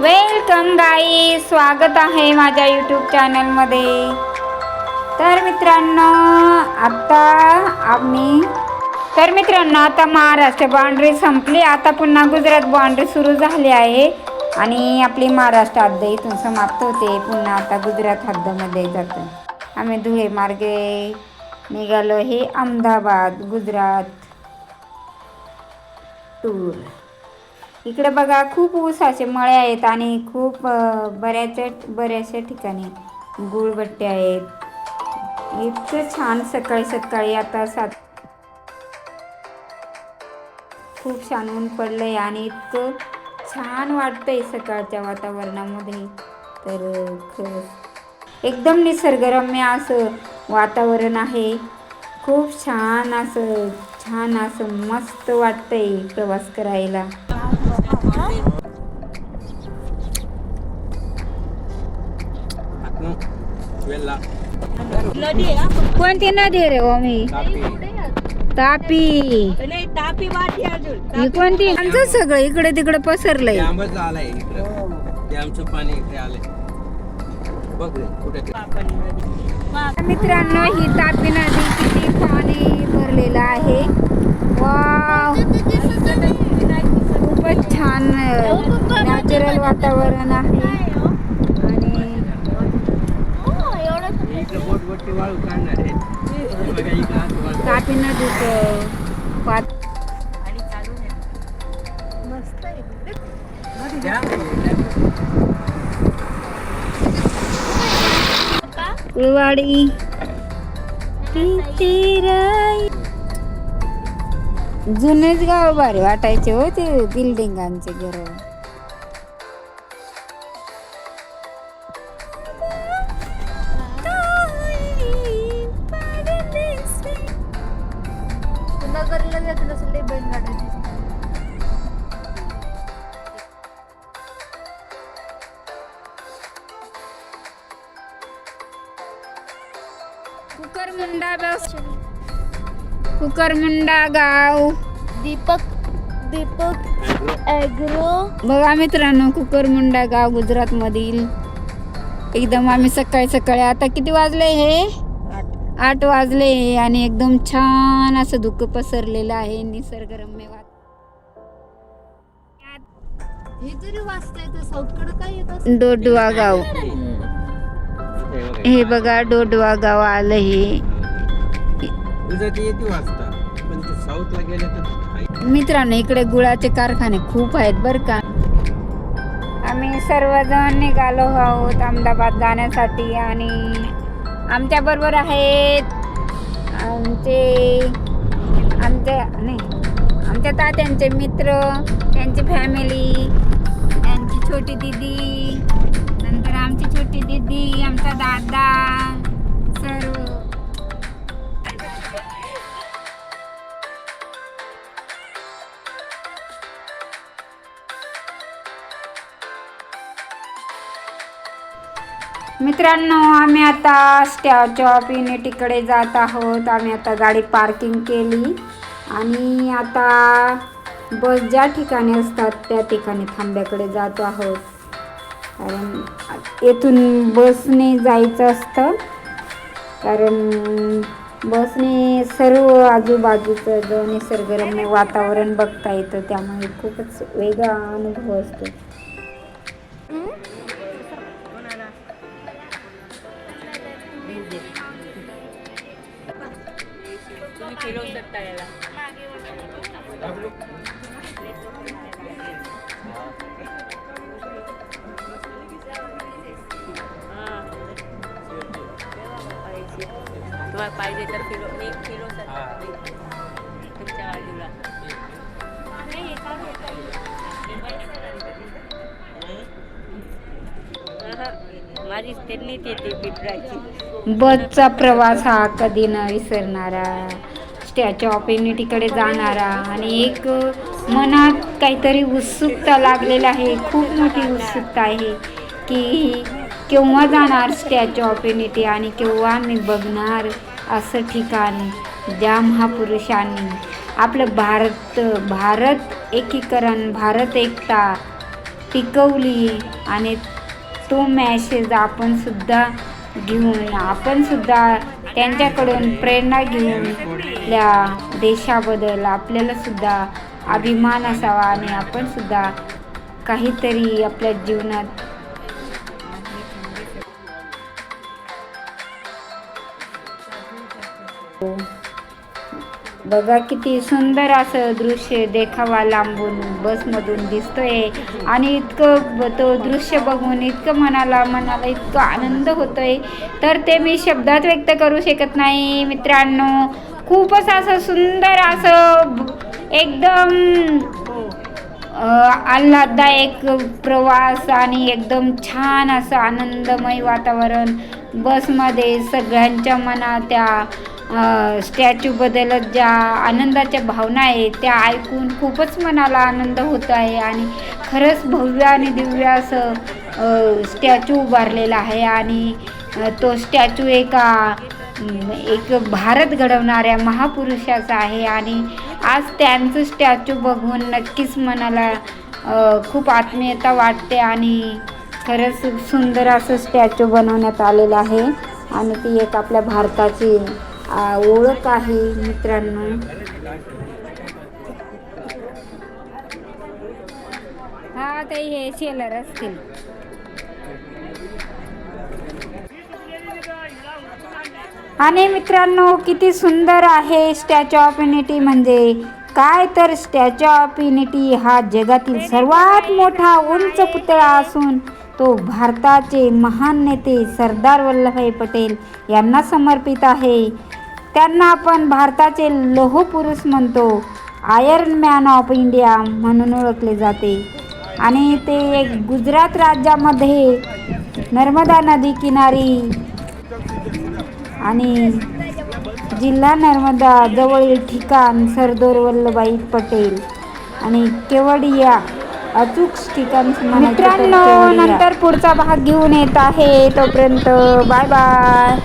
Welcome guys, स्वागत आहे माझ्या यूट्यूब चॅनलमध्ये. तर मित्रांनो आता महाराष्ट्र बाउंड्री संपली. आता पुन्हा गुजरात बाउंड्री सुरू झाली आहे आणि आपली महाराष्ट्र हद्द इथून समाप्त होते. पुन्हा आता गुजरात हद्दमध्ये जातो. आम्ही धुळे मार्गे निघालो. हे अहमदाबाद गुजरात टूर. इकडे बघा खूप ऊसाचे मळे आहेत आणि खूप बऱ्याचशा ठिकाणी गुळबट्टे आहेत. इतकं छान सकाळी सकाळी आता खूप छान ऊन पडलंय आणि इतकं छान वाटतंय सकाळच्या वातावरणामध्ये. तर खरंच एकदम निसर्गरम्य असं वातावरण आहे. खूप छान असं मस्त वाटतंय प्रवास करायला. कोणती नदी रे ओमी? तापी. ही कोणती? आमचं सगळं इकडे तिकडे पसरलंय. मित्रांनो ही तापी नदी किती पाणी भरलेलं आहे. वाव, खूपच छान नॅचरल वातावरण आहे. तापी नदीचं कुळवाडी जुनेच गाव भारी वाटायचे हो ते बिल्डिंगांचे घर. कुकरमुंडा गाव. दीपक ॲग्रो बघा मित्रांनो, कुकरमुंडा गाव गुजरात मधील. एकदम आम्ही सकाळी आता किती वाजले? हे 8 वाजले आणि एकदम छान असं धुकं पसरलेलं आहे. निसर्गरम्य डोडवा गाव. हे बघा डोडवा गाव आलं. हे मित्रांनो इकडे गुळाचे कारखाने खूप आहेत बरं का. आम्ही सर्वजण निघालो आहोत अहमदाबाद जाण्यासाठी आणि आमच्या बरोबर आहेत आमच्या तात्यांचे मित्र, त्यांची फॅमिली, त्यांची छोटी दीदी, नंतर आमची छोटी दीदी, आमचा दादा, सर्व. मित्रांनो आम्ही आता स्टॅच्यू ऑफ युनिटीकडे जात आहोत. आम्ही आता गाडी पार्किंग केली आणि आता बस ज्या ठिकाणी असतात त्या ठिकाणी थांब्याकडे जातो आहोत. कारण येथून बसने जायचं असतं, कारण बसने सर्व आजूबाजूचं जो निसर्गरम्य वातावरण बघता येतं, त्यामुळे खूपच वेगळा अनुभव असतो. तुम्हाला पाहिजे तर फिरो तुमच्या बाजूला. माझी त्यांनीच येते पिटरायची. बसचा प्रवास हा कधी न विसरणारा, स्टॅच्यू ऑफ युनिटीकडे जाणारा आणि एक मनात काहीतरी उत्सुकता लागलेला आहे. खूप मोठी उत्सुकता आहे की केव्हा जाणार स्टॅच्यू ऑफ युनिटी आणि केव्हा मी बघणार असं ठिकाण ज्या महापुरुषांनी आपलं भारत एकीकरण, भारत एकता टिकवली आणि तो मॅसेज आपण सुद्धा त्यांच्याकडून प्रेरणा घेऊन आपल्या देशाबद्दल आपल्याला सुद्धा अभिमान असावा आणि आपण सुद्धा काहीतरी आपल्या जीवनात बघा किती सुंदर असं दृश्य देखावा लांबून बसमधून दिसतोय आणि इतकं तो दृश्य बघून इतकं मनाला इतकं आनंद होतोय तर ते मी शब्दात व्यक्त करू शकत नाही मित्रांनो. खूपच असं सुंदर असं एकदम आल्हाददायक प्रवास आणि एकदम छान असं आनंदमय वातावरण बसमध्ये सगळ्यांच्या मनात त्या स्टॅच्यूबद्दल ज्या आनंदाच्या भावना आहेत त्या ऐकून खूपच मनाला आनंद होत आहे आणि खरंच भव्य आणि दिव्य असं स्टॅच्यू उभारलेला आहे आणि तो स्टॅच्यू एक भारत घडवणाऱ्या महापुरुषाचा आहे आणि आज त्यांचं स्टॅच्यू बघून नक्कीच मनाला खूप आत्मीयता वाटते आणि खरंच सुंदर असं स्टॅच्यू बनवण्यात आलेलं आहे आणि ती एक आपल्या भारताची ओळख आहे मित्रांनो. हा काही हे सेलर असतील. आणि मित्रांनो किती सुंदर आहे स्टॅच्यू ऑफ युनिटी. म्हणजे काय तर स्टॅच्यू ऑफ युनिटी हा जगातील सर्वात मोठा उंच पुतळा असून तो भारताचे महान नेते सरदार वल्लभभाई पटेल यांना समर्पित आहे. त्यांना आपण भारताचे लोहपुरुष म्हणतो. आयर्न मॅन ऑफ इंडिया म्हणून ओळखले जाते आणि ते एक गुजरात राज्यामध्ये नर्मदा नदी किनारी आणि जिल्हा नर्मदा जवळील ठिकाण सरदार वल्लभभाई पटेल आणि केवडिया अचूक ठिकाण. मित्रांनो नंतर पुढचा भाग घेऊन येत आहे. तोपर्यंत बाय बाय.